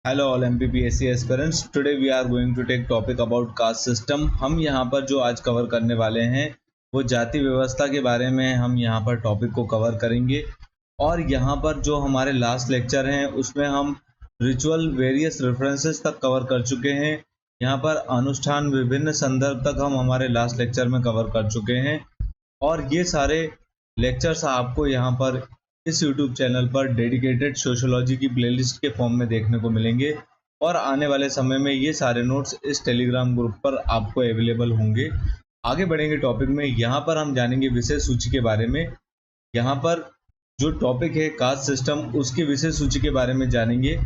Hello all MPPSC aspirants, today we are going to take topic about caste system. हम यहाँ पर जो आज कवर करने वाले हैं वो जाति व्यवस्था के बारे में हम यहाँ पर टॉपिक को कवर करेंगे। और यहाँ पर जो हमारे लास्ट लेक्चर हैं उसमें हम रिचुअल वेरियस रेफरेंसेस तक कवर कर चुके हैं। यहाँ पर अनुष्ठान विभिन्न संदर्भ तक हम हमारे लास्ट लेक्चर में कवर कर चुके हैं और ये सारे लेक्चर्स आपको यहाँ पर इस YouTube चैनल पर डेडिकेटेड सोशियोलॉजी की प्लेलिस्ट के फॉर्म में देखने को मिलेंगे और आने वाले समय में ये सारे नोट्स इस टेलीग्राम ग्रुप पर आपको अवेलेबल होंगे। आगे बढ़ेंगे टॉपिक में। यहाँ पर हम जानेंगे विषय सूची के बारे में। यहाँ पर जो टॉपिक है कास्ट सिस्टम, उसकी विषय सूची के बारे में जानेंगे।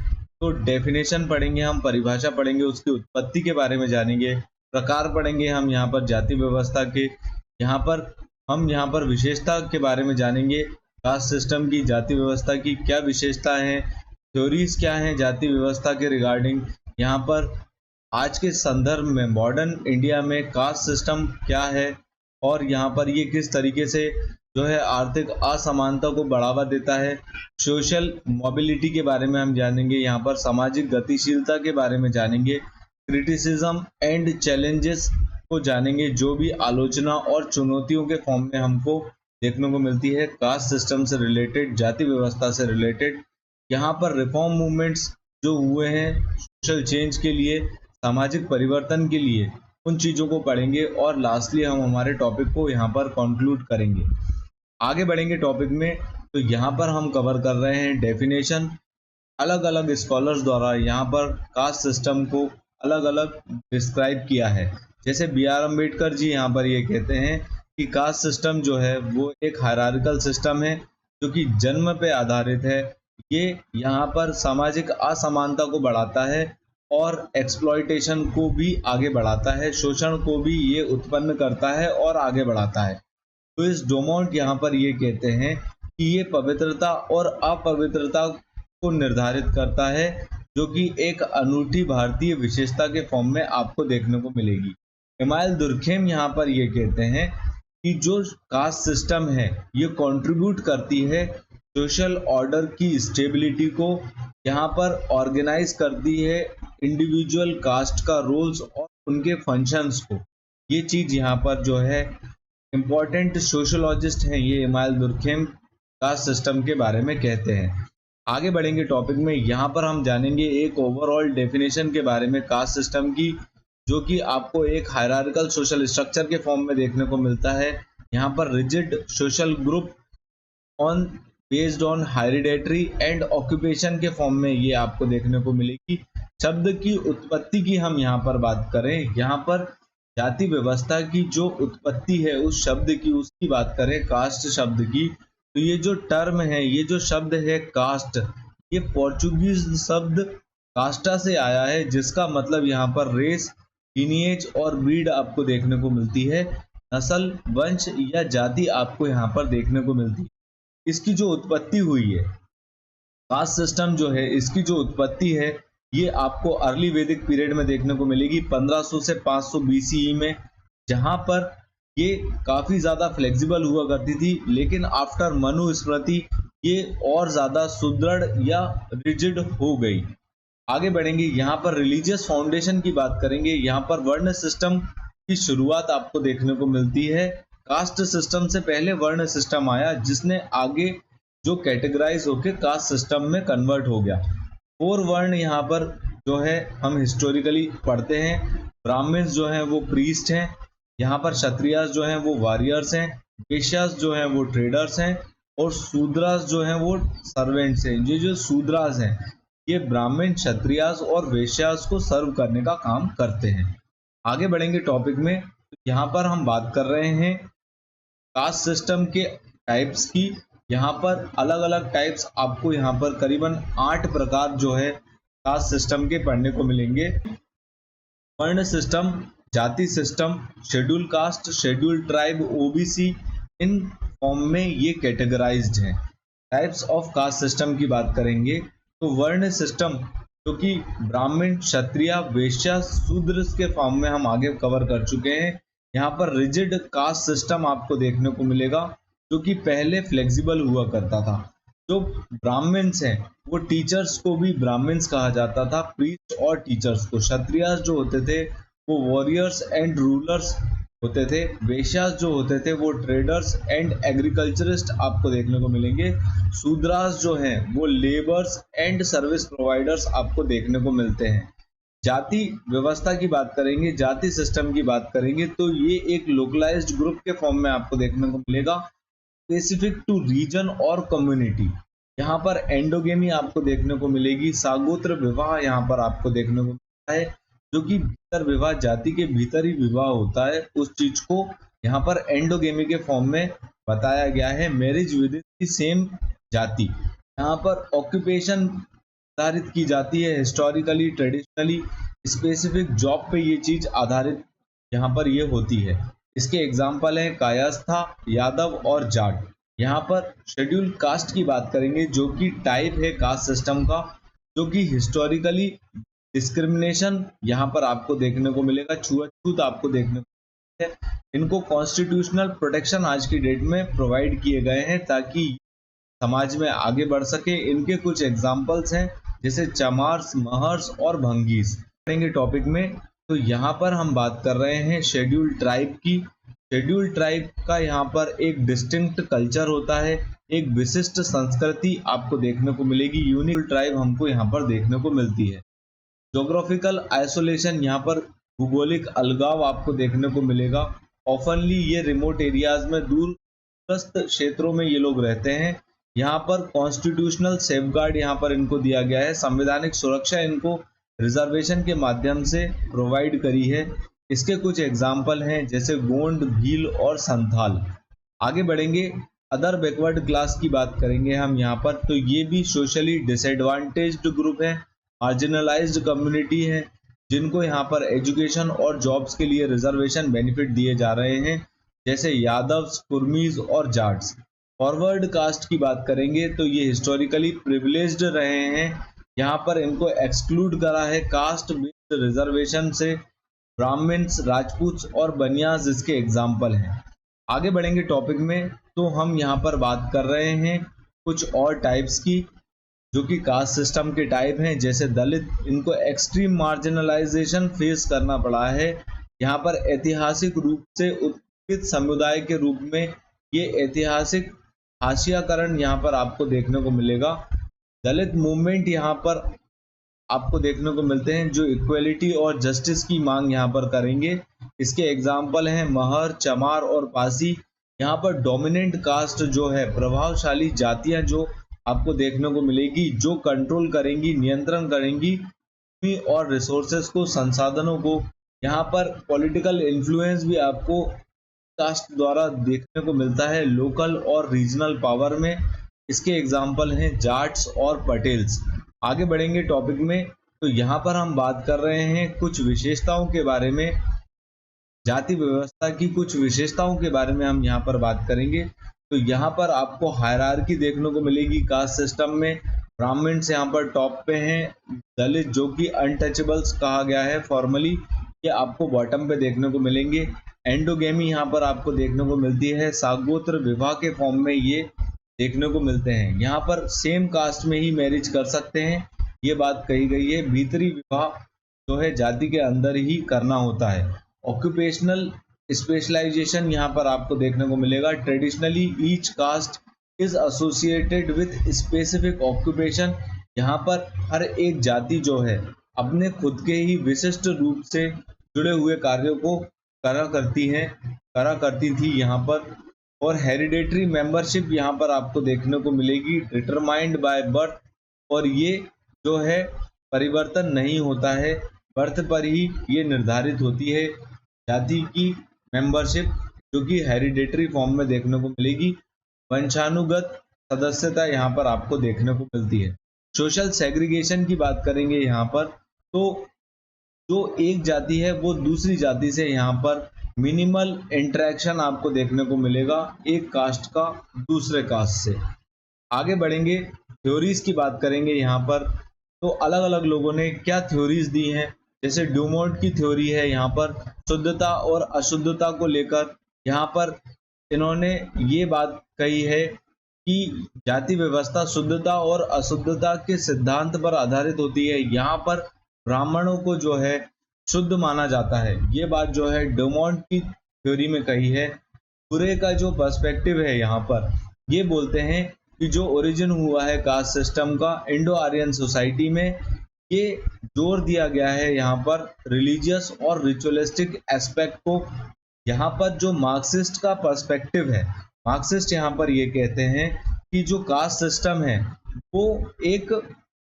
तो डेफिनेशन पढ़ेंगे, हम परिभाषा पढ़ेंगे, उसकी उत्पत्ति के बारे में जानेंगे, प्रकार पढ़ेंगे हम यहाँ पर जाति व्यवस्था के। यहाँ पर विशेषता के बारे में जानेंगे। कास्ट सिस्टम की, जाति व्यवस्था की क्या विशेषता है, थ्योरीज क्या हैं जाति व्यवस्था के रिगार्डिंग। यहाँ पर आज के संदर्भ में मॉडर्न इंडिया में कास्ट सिस्टम क्या है और यहाँ पर ये किस तरीके से जो है आर्थिक असमानता को बढ़ावा देता है। सोशल मोबिलिटी के बारे में हम जानेंगे। यहाँ पर सामाजिक गतिशीलता के बारे में जानेंगे। क्रिटिसिज्म एंड चैलेंजेस को जानेंगे, जो भी आलोचना और चुनौतियों के फॉर्म में हमको देखने को मिलती है कास्ट सिस्टम से रिलेटेड, जाति व्यवस्था से रिलेटेड। यहाँ पर रिफॉर्म मूवमेंट्स जो हुए हैं सोशल चेंज के लिए, सामाजिक परिवर्तन के लिए, उन चीज़ों को पढ़ेंगे और लास्टली हम हमारे टॉपिक को यहाँ पर कंक्लूड करेंगे। आगे बढ़ेंगे टॉपिक में। तो यहाँ पर हम कवर कर रहे हैं डेफिनेशन। अलग अलग स्कॉलर्स द्वारा यहाँ पर कास्ट सिस्टम को अलग अलग डिस्क्राइब किया है। जैसे B.R. अम्बेडकर जी यहाँ पर ये कहते हैं कि कास्ट सिस्टम जो है वो एक हायरार्किकल सिस्टम है जो कि जन्म पे आधारित है। ये यहाँ पर सामाजिक असमानता को बढ़ाता है और एक्सप्लॉयटेशन को भी आगे बढ़ाता है, शोषण को भी ये उत्पन्न करता है और आगे बढ़ाता है। तो इस डोमोंट यहाँ पर ये कहते हैं कि ये पवित्रता और अपवित्रता को निर्धारित करता है, जो कि एक अनूठी भारतीय विशेषता के फॉर्म में आपको देखने को मिलेगी। इमाइल दुर्खेम यहाँ पर ये कहते हैं कि जो कास्ट सिस्टम है ये कंट्रीब्यूट करती है सोशल ऑर्डर की स्टेबिलिटी को, यहाँ पर ऑर्गेनाइज करती है इंडिविजुअल कास्ट का रोल्स और उनके फंक्शंस को। ये चीज़ यहाँ पर जो है इम्पॉर्टेंट सोशोलॉजिस्ट हैं ये इमाइल दुर्खेम कास्ट सिस्टम के बारे में कहते हैं। आगे बढ़ेंगे टॉपिक में। यहाँ पर हम जानेंगे एक ओवरऑल डेफिनेशन के बारे में कास्ट सिस्टम की, जो कि आपको एक हायरार्किकल सोशल स्ट्रक्चर के फॉर्म में देखने को मिलता है। यहाँ पर rigid social group on based on hereditary and occupation के फॉर्म में ये आपको देखने को मिलेगी। शब्द की उत्पत्ति की हम यहाँ पर बात करें, यहाँ पर जाति व्यवस्था की जो उत्पत्ति है उस शब्द की, उसकी बात करें कास्ट शब्द की, तो ये जो टर्म है, ये जो शब्द है कास्ट, ये पोर्चुगीज शब्द कास्टा से आया है, जिसका मतलब यहाँ पर रेस, लीनिएज और ब्रीड आपको देखने को मिलती है। नस्ल, वंश या जाति आपको यहाँ पर देखने को मिलती है। इसकी जो उत्पत्ति हुई है कास्ट सिस्टम जो है, इसकी जो उत्पत्ति है ये आपको अर्ली वैदिक पीरियड में देखने को मिलेगी 1500 से 500 BCE में, जहाँ पर ये काफ़ी ज़्यादा फ्लेक्सिबल हुआ करती थी। लेकिन आफ्टर मनुस्मृति ये और ज़्यादा सुदृढ़ या रिजिड हो गई। आगे बढ़ेंगे। यहाँ पर रिलीजियस फाउंडेशन की बात करेंगे। यहाँ पर वर्ण सिस्टम की शुरुआत आपको देखने को मिलती है। कास्ट सिस्टम से पहले वर्ण सिस्टम आया, जिसने आगे जो कैटेगराइज होकर कास्ट सिस्टम में कन्वर्ट हो गया। 4 वर्ण यहाँ पर जो है हम हिस्टोरिकली पढ़ते हैं। ब्राह्मण्स जो हैं वो प्रीस्ट हैं, यहाँ पर क्षत्रियास जो हैं वो वॉरियर्स हैं, वैश्यास जो हैं वो ट्रेडर्स हैं और शूद्रास जो हैं वो सर्वेंट्स हैं। ये जो शूद्रास हैं ये ब्राह्मण, क्षत्रियास और वैश्यास को सर्व करने का काम करते हैं। आगे बढ़ेंगे टॉपिक में। तो यहाँ पर हम बात कर रहे हैं कास्ट सिस्टम के टाइप्स की। यहाँ पर अलग अलग टाइप्स आपको यहाँ पर करीबन 8 प्रकार जो है कास्ट सिस्टम के पढ़ने को मिलेंगे। वर्ण सिस्टम, जाति system, schedule caste, schedule tribe, OBC, in form में ये कैटेगराइज्ड हैं। टाइप्स ऑफ कास्ट सिस्टम की बात करेंगे तो वर्ण सिस्टम जो कि ब्राह्मण, क्षत्रिय, वैश्य, शूद्र के फॉर्म में हम आगे कवर कर चुके हैं। यहाँ पर रिजिड कास्ट सिस्टम आपको देखने को मिलेगा, जो कि पहले फ्लेक्सिबल हुआ करता था। जो ब्राह्मण्स हैं वो टीचर्स को भी ब्राह्मण्स कहा जाता था, प्रीस्ट और टीचर्स को। क्षत्रियास जो होते थे वो वॉरियर्स एंड रूलर्स होते थे। वैश्यास जो होते थे वो ट्रेडर्स एंड एग्रीकल्चरिस्ट आपको देखने को मिलेंगे। शूद्रास जो हैं वो लेबर्स एंड सर्विस प्रोवाइडर्स आपको देखने को मिलते हैं। जाति व्यवस्था की बात करेंगे, जाति सिस्टम की बात करेंगे तो ये एक लोकलाइज्ड ग्रुप के फॉर्म में आपको देखने को मिलेगा, स्पेसिफिक टू रीजन और कम्युनिटी। यहाँ पर एंडोगेमी आपको देखने को मिलेगी, सागोत्र विवाह यहाँ पर आपको देखने को मिलता है, जो कि भीतर विवाह, जाति के भीतर ही विवाह होता है, उस चीज को यहाँ पर एंडोगेमी के फॉर्म में बताया गया है। Marriage with in the same जाति। यहाँ पर ऑक्यूपेशन आधारित की जाती है, हिस्टोरिकली ट्रेडिशनली स्पेसिफिक जॉब पे ये चीज आधारित यहाँ पर ये होती है। इसके एग्जाम्पल हैं कायस्था, यादव और जाट। यहाँ पर शेड्यूल कास्ट की बात करेंगे जो कि टाइप है कास्ट सिस्टम का, जो कि हिस्टोरिकली डिस्क्रिमिनेशन यहाँ पर आपको देखने को मिलेगा, छूआछूत आपको देखने को मिलेगा। इनको कॉन्स्टिट्यूशनल प्रोटेक्शन आज की डेट में प्रोवाइड किए गए हैं ताकि समाज में आगे बढ़ सके। इनके कुछ एग्जाम्पल्स हैं जैसे चमार्स, महर्स और भंगीस। पढ़ेंगे टॉपिक में तो यहाँ पर हम बात कर रहे हैं शेड्यूल ट्राइब की। शेड्यूल ट्राइब का यहाँ पर एक डिस्टिंक्ट कल्चर होता है, एक विशिष्ट संस्कृति आपको देखने को मिलेगी। यूनिक ट्राइब हमको यहाँ पर देखने को मिलती है। ज्योग्राफिकल आइसोलेशन, यहाँ पर भूगोलिक अलगाव आपको देखने को मिलेगा। ऑफनली ये रिमोट एरियाज में, दूरस्थ क्षेत्रों में ये लोग रहते हैं। यहाँ पर कॉन्स्टिट्यूशनल सेफगार्ड यहाँ पर इनको दिया गया है, संवैधानिक सुरक्षा इनको रिजर्वेशन के माध्यम से प्रोवाइड करी है। इसके कुछ एग्जाम्पल हैं जैसे गोंड, भील और संथाल। आगे बढ़ेंगे, अदर बैकवर्ड क्लास की बात करेंगे हम यहाँ पर, तो ये भी सोशली डिसएडवांटेज्ड ग्रुप है, मार्जिनलाइज्ड कम्युनिटी है, जिनको यहाँ पर एजुकेशन और जॉब्स के लिए रिजर्वेशन बेनिफिट दिए जा रहे हैं, जैसे यादव्स, कुर्मीज और जाट्स। फॉरवर्ड कास्ट की बात करेंगे तो ये हिस्टोरिकली प्रिविलेज्ड रहे हैं, यहाँ पर इनको एक्सक्लूड करा है कास्ट बेस्ड रिजर्वेशन से। ब्राह्मण्स, राजपूत और बनियास इसके एग्जाम्पल हैं। आगे बढ़ेंगे टॉपिक में तो हम यहाँ पर बात कर रहे हैं कुछ और टाइप्स की, जो कि कास्ट सिस्टम के टाइप हैं। जैसे दलित, इनको एक्सट्रीम मार्जिनलाइजेशन फेस करना पड़ा है। यहाँ पर ऐतिहासिक रूप से उत्पीड़ित समुदाय के रूप में ये ऐतिहासिक हाशियाकरण यहाँ पर आपको देखने को मिलेगा। दलित मूवमेंट यहाँ पर आपको देखने को मिलते हैं जो इक्वलिटी और जस्टिस की मांग यहाँ पर करेंगे। इसके एग्जाम्पल हैं महर, चमार और पासी। यहाँ पर डोमिनेंट कास्ट जो है, प्रभावशाली जातियां जो आपको देखने को मिलेगी, जो कंट्रोल करेंगी, नियंत्रण करेंगी भूमि और रिसोर्सेस को, संसाधनों को। यहाँ पर पॉलिटिकल इन्फ्लुएंस भी आपको कास्ट द्वारा देखने को मिलता है, लोकल और रीजनल पावर में। इसके एग्जाम्पल हैं जाट्स और पटेल्स। आगे बढ़ेंगे टॉपिक में तो यहाँ पर हम बात कर रहे हैं कुछ विशेषताओं के बारे में, जाति व्यवस्था की कुछ विशेषताओं के बारे में हम यहाँ पर बात करेंगे। तो यहाँ पर आपको हायरार्की देखने को मिलेगी कास्ट सिस्टम में। ब्राह्मण्स यहाँ पर टॉप पे हैं, दलित जो कि अनटचेबल्स कहा गया है फॉर्मली, ये आपको बॉटम पे देखने को मिलेंगे। एंडोगेमी यहाँ पर आपको देखने को मिलती है, सागोत्र विवाह के फॉर्म में ये देखने को मिलते हैं। यहाँ पर सेम कास्ट में ही मैरिज कर सकते हैं, ये बात कही गई है। भीतरी विवाह जो है जाति के अंदर ही करना होता है। ऑक्यूपेशनल स्पेशलाइजेशन यहाँ पर आपको देखने को मिलेगा। Traditionally each cast is associated with specific occupation. यहाँ पर हर एक जाति जो है अपने खुद के ही विशिष्ट रूप से जुड़े हुए कार्यों को करा करती थी यहाँ पर। और हेरिडेटरी मेंबरशिप यहाँ पर आपको देखने को मिलेगी, डिटरमाइंड बाय बर्थ, और ये जो है परिवर्तन नहीं होता है, बर्थ पर ही ये निर्धारित होती है जाति की मेंबरशिप, जो कि हेरिडेटरी फॉर्म में देखने को मिलेगी। वंशानुगत सदस्यता यहाँ पर आपको देखने को मिलती है। सोशल सेग्रीगेशन की बात करेंगे यहाँ पर, तो जो एक जाति है वो दूसरी जाति से यहाँ पर मिनिमल इंटरेक्शन आपको देखने को मिलेगा, एक कास्ट का दूसरे कास्ट से। आगे बढ़ेंगे, थ्योरीज की बात करेंगे यहाँ पर, तो अलग अलग लोगों ने क्या थ्योरीज दी हैं। जैसे ड्यूमोंट की थ्योरी है यहाँ पर शुद्धता और अशुद्धता को लेकर। यहाँ पर इन्होंने ये बात कही है कि जाति व्यवस्था शुद्धता और अशुद्धता के सिद्धांत पर आधारित होती है। यहाँ पर ब्राह्मणों को जो है शुद्ध माना जाता है। ये बात जो है डोमोंट की थ्योरी में कही है। पूरे का जो पर्सपेक्टिव है यहाँ पर ये बोलते हैं कि जो ओरिजिन हुआ है कास्ट सिस्टम का इंडो आर्यन सोसाइटी में, ये जोर दिया गया है यहाँ पर रिलीजियस और रिचुअलिस्टिक एस्पेक्ट को। यहाँ पर जो मार्क्सिस्ट का पर्सपेक्टिव है, मार्क्सिस्ट यहाँ पर ये कहते हैं कि जो कास्ट सिस्टम है वो एक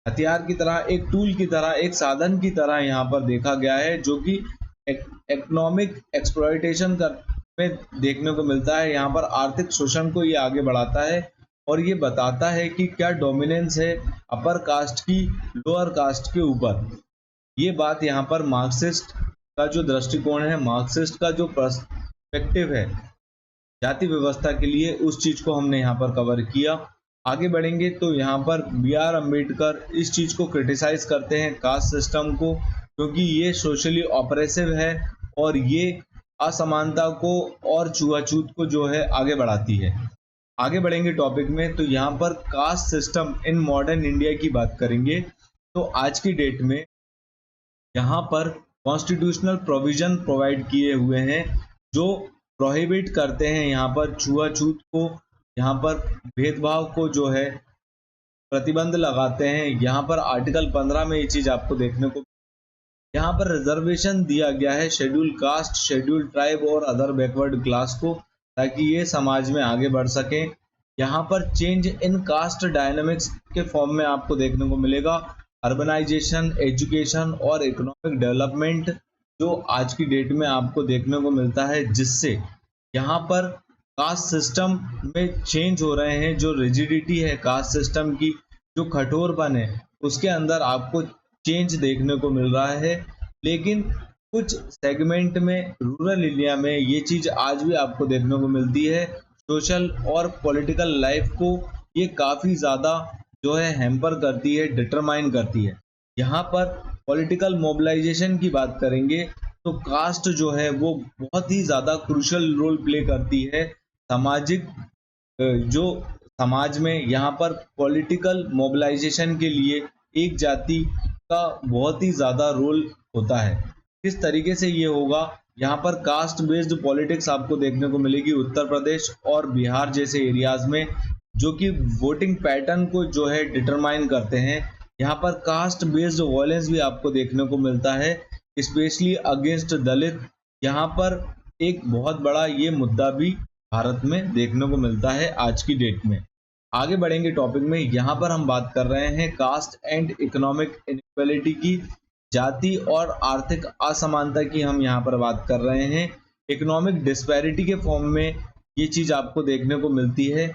हथियार की तरह, एक टूल की तरह, एक साधन की तरह यहाँ पर देखा गया है, जो कि इकोनॉमिक एक्सप्लॉयटेशन में देखने को मिलता है। यहाँ पर आर्थिक शोषण को ये आगे बढ़ाता है और ये बताता है कि क्या डोमिनेंस है अपर कास्ट की लोअर कास्ट के ऊपर। ये बात यहाँ पर मार्क्सिस्ट का जो दृष्टिकोण है, मार्क्सिस्ट का जो पर्सपेक्टिव है जाति व्यवस्था के लिए, उस चीज को हमने यहाँ पर कवर किया। आगे बढ़ेंगे तो यहाँ पर B.R. अम्बेडकर इस चीज को क्रिटिसाइज करते हैं कास्ट सिस्टम को, क्योंकि ये सोशली ऑपरेसिव है और ये असमानता को और छुआछूत को जो है आगे बढ़ाती है। आगे बढ़ेंगे टॉपिक में तो यहाँ पर caste system in modern India की बात करेंगे। तो आज की डेट में यहाँ पर कॉन्स्टिट्यूशनल प्रोविजन प्रोवाइड किए हुए हैं जो प्रोहिबिट करते हैं यहाँ पर छुआछूत को, यहाँ पर भेदभाव को जो है प्रतिबंध लगाते हैं। यहाँ पर आर्टिकल 15 में ये चीज आपको देखने को, यहाँ पर रिजर्वेशन दिया गया है शेड्यूल कास्ट, शेड्यूल ट्राइब और अदर बैकवर्ड क्लास को, ताकि ये समाज में आगे बढ़ सकें। यहाँ पर चेंज इन कास्ट डायनामिक्स के फॉर्म में आपको देखने को मिलेगा अर्बनाइजेशन, एजुकेशन और इकोनॉमिक डेवलपमेंट जो आज की डेट में आपको देखने को मिलता है, जिससे यहाँ पर कास्ट सिस्टम में चेंज हो रहे हैं। जो रिजिडिटी है कास्ट सिस्टम की, जो कठोरपन है, उसके अंदर आपको चेंज देखने को मिल रहा है। लेकिन कुछ सेगमेंट में रूरल एरिया में ये चीज आज भी आपको देखने को मिलती है। सोशल और पॉलिटिकल लाइफ को ये काफी ज्यादा जो है हैम्पर करती है, डिटरमाइन करती है। यहाँ पर पॉलिटिकल मोबिलाइजेशन की बात करेंगे तो कास्ट जो है वो बहुत ही ज्यादा क्रूशियल रोल प्ले करती है सामाजिक जो समाज में। यहाँ पर पॉलिटिकल मोबिलाइजेशन के लिए एक जाति का बहुत ही ज्यादा रोल होता है। किस तरीके से ये होगा, यहाँ पर कास्ट बेस्ड पॉलिटिक्स आपको देखने को मिलेगी उत्तर प्रदेश और बिहार जैसे एरियाज में, जो कि वोटिंग पैटर्न को जो है डिटरमाइन करते हैं। यहाँ पर कास्ट बेस्ड वायलेंस भी आपको देखने को मिलता है, स्पेशली अगेंस्ट दलित। यहाँ पर एक बहुत बड़ा ये मुद्दा भी भारत में देखने को मिलता है आज की डेट में। आगे बढ़ेंगे टॉपिक में। यहाँ पर हम बात कर रहे हैं कास्ट एंड इकोनॉमिक इनइक्वालिटी की, जाति और आर्थिक असमानता की हम यहाँ पर बात कर रहे हैं। इकोनॉमिक डिस्पैरिटी के फॉर्म में ये चीज आपको देखने को मिलती है।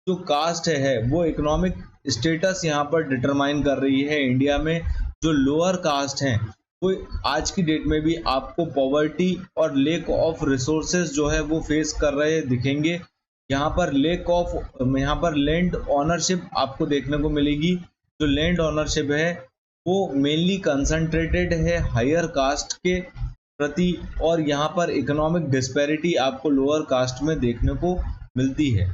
जो कास्ट है वो इकोनॉमिक स्टेटस यहाँ पर डिटरमाइन कर रही है इंडिया में। जो लोअर कास्ट हैं वो आज की डेट में भी आपको पॉवर्टी और लेक ऑफ रिसोर्सेज जो है वो फेस कर रहे दिखेंगे। यहाँ पर यहाँ पर लैंड ऑनरशिप आपको देखने को मिलेगी। जो लैंड ऑनरशिप है वो मेनली कंसंट्रेटेड है हायर कास्ट के प्रति, और यहाँ पर इकोनॉमिक डिस्पैरिटी आपको लोअर कास्ट में देखने को मिलती है।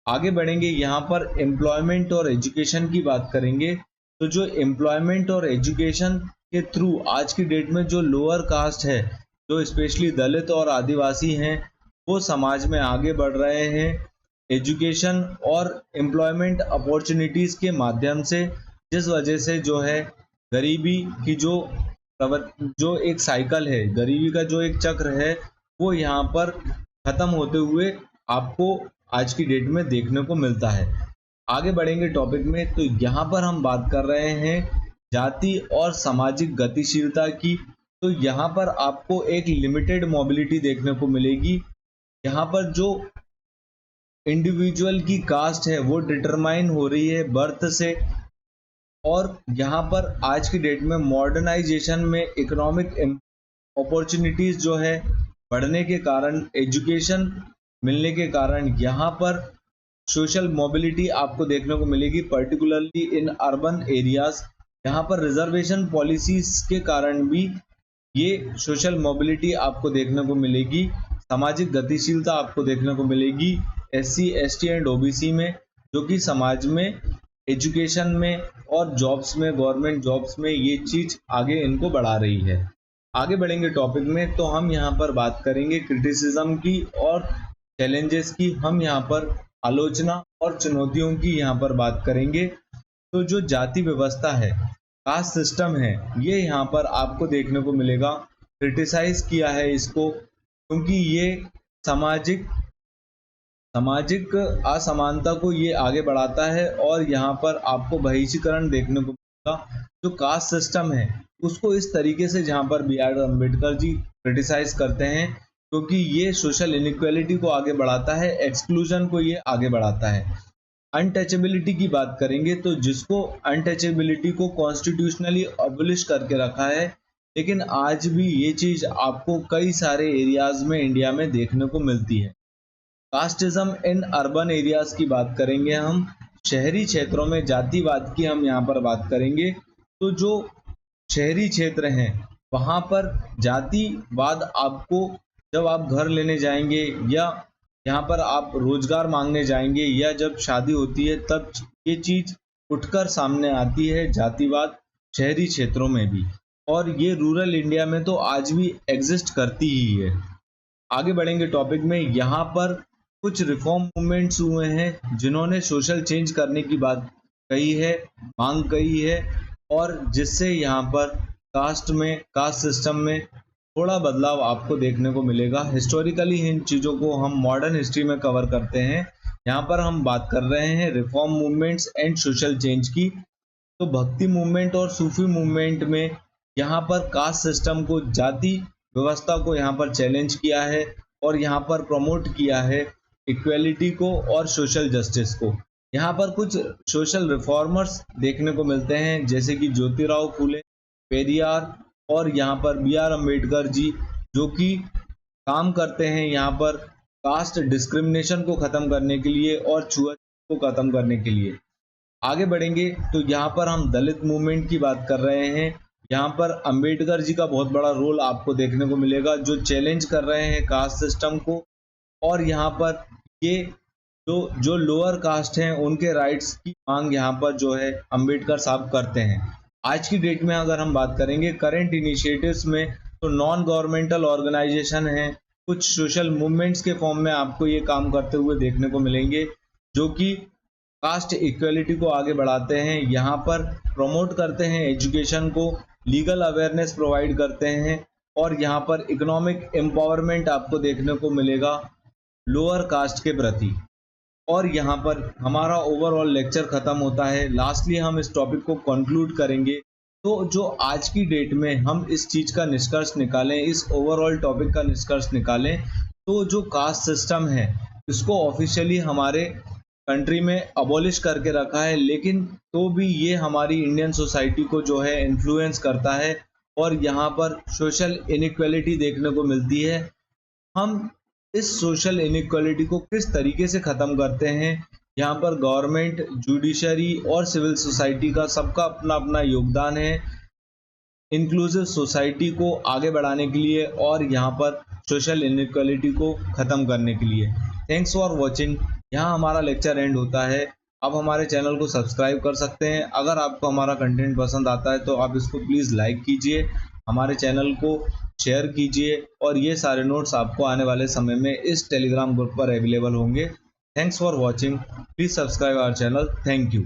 आगे बढ़ेंगे, यहाँ पर एम्प्लॉयमेंट और एजुकेशन की बात करेंगे। तो जो एम्प्लॉयमेंट और एजुकेशन के थ्रू आज की डेट में जो लोअर कास्ट है, जो स्पेशली दलित और आदिवासी हैं, वो समाज में आगे बढ़ रहे हैं एजुकेशन और एम्प्लॉयमेंट अपॉर्चुनिटीज के माध्यम से, जिस वजह से जो है गरीबी की जो एक साइकिल है, गरीबी का जो एक चक्र है, वो यहाँ पर खत्म होते हुए आपको आज की डेट में देखने को मिलता है। आगे बढ़ेंगे टॉपिक में। तो यहाँ पर हम बात कर रहे हैं जाति और सामाजिक गतिशीलता की। तो यहाँ पर आपको एक लिमिटेड मोबिलिटी देखने को मिलेगी। यहाँ पर जो इंडिविजुअल की कास्ट है वो डिटरमाइन हो रही है बर्थ से, और यहाँ पर आज की डेट में मॉडर्नाइजेशन में इकोनॉमिक अपॉर्चुनिटीज जो है बढ़ने के कारण, एजुकेशन मिलने के कारण यहाँ पर सोशल मोबिलिटी आपको देखने को मिलेगी, पर्टिकुलरली इन अर्बन एरियाज। यहाँ पर रिजर्वेशन पॉलिसीज के कारण भी ये सोशल मोबिलिटी आपको देखने को मिलेगी। सामाजिक गतिशीलता आपको देखने को मिलेगी SC, ST एंड OBC में, जो कि समाज में, एजुकेशन में और जॉब्स में, गवर्नमेंट जॉब्स में ये चीज़ आगे इनको बढ़ा रही है। आगे बढ़ेंगे टॉपिक में, तो हम यहाँ पर बात करेंगे क्रिटिसिज्म की और चैलेंजेस की, हम यहाँ पर आलोचना और चुनौतियों की यहाँ पर बात करेंगे। तो जो जाति व्यवस्था है, कास्ट सिस्टम है, ये यहाँ पर आपको देखने को मिलेगा। क्रिटिसाइज किया है इसको क्योंकि ये सामाजिक असमानता को ये आगे बढ़ाता है और यहाँ पर आपको बहिष्करण देखने को मिलेगा। जो कास्ट सिस्टम है उसको इस तरीके से जहाँ पर B.R. अम्बेडकर जी क्रिटिसाइज करते हैं क्योंकि ये सोशल इनइक्वालिटी को आगे बढ़ाता है, एक्सक्लूजन को ये आगे बढ़ाता है। अनटचेबिलिटी की बात करेंगे तो जिसको अनटचेबिलिटी को कॉन्स्टिट्यूशनली अबॉलिश करके रखा है, लेकिन आज भी ये चीज़ आपको कई सारे एरियाज में इंडिया में देखने को मिलती है। कास्टिज्म इन अर्बन एरियाज की बात करेंगे हम, शहरी क्षेत्रों में जातिवाद की हम यहाँ पर बात करेंगे। तो जो शहरी क्षेत्र हैं वहाँ पर जातिवाद आपको जब आप घर लेने जाएंगे या यहाँ पर आप रोजगार मांगने जाएंगे या जब शादी होती है तब ये चीज़ उठकर सामने आती है, जातिवाद शहरी क्षेत्रों में भी, और ये रूरल इंडिया में तो आज भी एग्जिस्ट करती ही है। आगे बढ़ेंगे टॉपिक में, यहाँ पर कुछ रिफॉर्म मूवमेंट्स हुए हैं जिन्होंने सोशल चेंज करने की बात कही है, मांग कही है, और जिससे यहाँ पर कास्ट सिस्टम में थोड़ा बदलाव आपको देखने को मिलेगा। हिस्टोरिकली इन चीज़ों को हम मॉडर्न हिस्ट्री में कवर करते हैं। यहाँ पर हम बात कर रहे हैं reform movements and social change की। तो भक्ति मूवमेंट और सूफी मूवमेंट में यहाँ पर कास्ट सिस्टम को, जाति व्यवस्था को यहाँ पर चैलेंज किया है और यहाँ पर प्रमोट किया है इक्वेलिटी को और सोशल जस्टिस को। यहाँ पर कुछ सोशल रिफॉर्मर्स देखने को मिलते हैं जैसे कि ज्योतिराव फूले, पेरियार और यहाँ पर B.R. अम्बेडकर जी, जो कि काम करते हैं यहाँ पर कास्ट डिस्क्रिमिनेशन को ख़त्म करने के लिए और छुआछूत को ख़त्म करने के लिए। आगे बढ़ेंगे तो यहाँ पर हम दलित मूवमेंट की बात कर रहे हैं। यहाँ पर अम्बेडकर जी का बहुत बड़ा रोल आपको देखने को मिलेगा, जो चैलेंज कर रहे हैं कास्ट सिस्टम को, और यहाँ पर ये जो लोअर कास्ट हैं उनके राइट्स की मांग यहाँ पर जो है अम्बेडकर साहब करते हैं। आज की डेट में अगर हम बात करेंगे करंट इनिशिएटिव्स में, तो नॉन गवर्नमेंटल ऑर्गेनाइजेशन हैं, कुछ सोशल मूवमेंट्स के फॉर्म में आपको ये काम करते हुए देखने को मिलेंगे जो कि कास्ट इक्वलिटी को आगे बढ़ाते हैं, यहाँ पर प्रमोट करते हैं एजुकेशन को, लीगल अवेयरनेस प्रोवाइड करते हैं, और यहाँ पर इकोनॉमिक एम्पावरमेंट आपको देखने को मिलेगा लोअर कास्ट के प्रति। और यहाँ पर हमारा ओवरऑल लेक्चर ख़त्म होता है। लास्टली हम इस टॉपिक को कंक्लूड करेंगे। तो जो आज की डेट में हम इस चीज़ का निष्कर्ष निकालें, इस ओवरऑल टॉपिक का निष्कर्ष निकालें, तो जो कास्ट सिस्टम है इसको ऑफिशियली हमारे कंट्री में अबॉलिश करके रखा है, लेकिन तो भी ये हमारी इंडियन सोसाइटी को जो है इन्फ्लुएंस करता है और यहाँ पर सोशल इनइक्वालिटी देखने को मिलती है। हम इस सोशल इनइक्वालिटी को किस तरीके से ख़त्म करते हैं, यहाँ पर गवर्नमेंट, जुडिशरी और सिविल सोसाइटी का सबका अपना अपना योगदान है इंक्लूसिव सोसाइटी को आगे बढ़ाने के लिए और यहाँ पर सोशल इनइक्वालिटी को ख़त्म करने के लिए। Thanks for watching. यहाँ हमारा लेक्चर एंड होता है। आप हमारे चैनल को सब्सक्राइब कर सकते हैं। अगर आपको हमारा कंटेंट पसंद आता है तो आप इसको प्लीज़ लाइक कीजिए, हमारे चैनल को शेयर कीजिए, और ये सारे नोट्स आपको आने वाले समय में इस टेलीग्राम ग्रुप पर अवेलेबल होंगे। Thanks for watching. Please subscribe our channel. Thank you.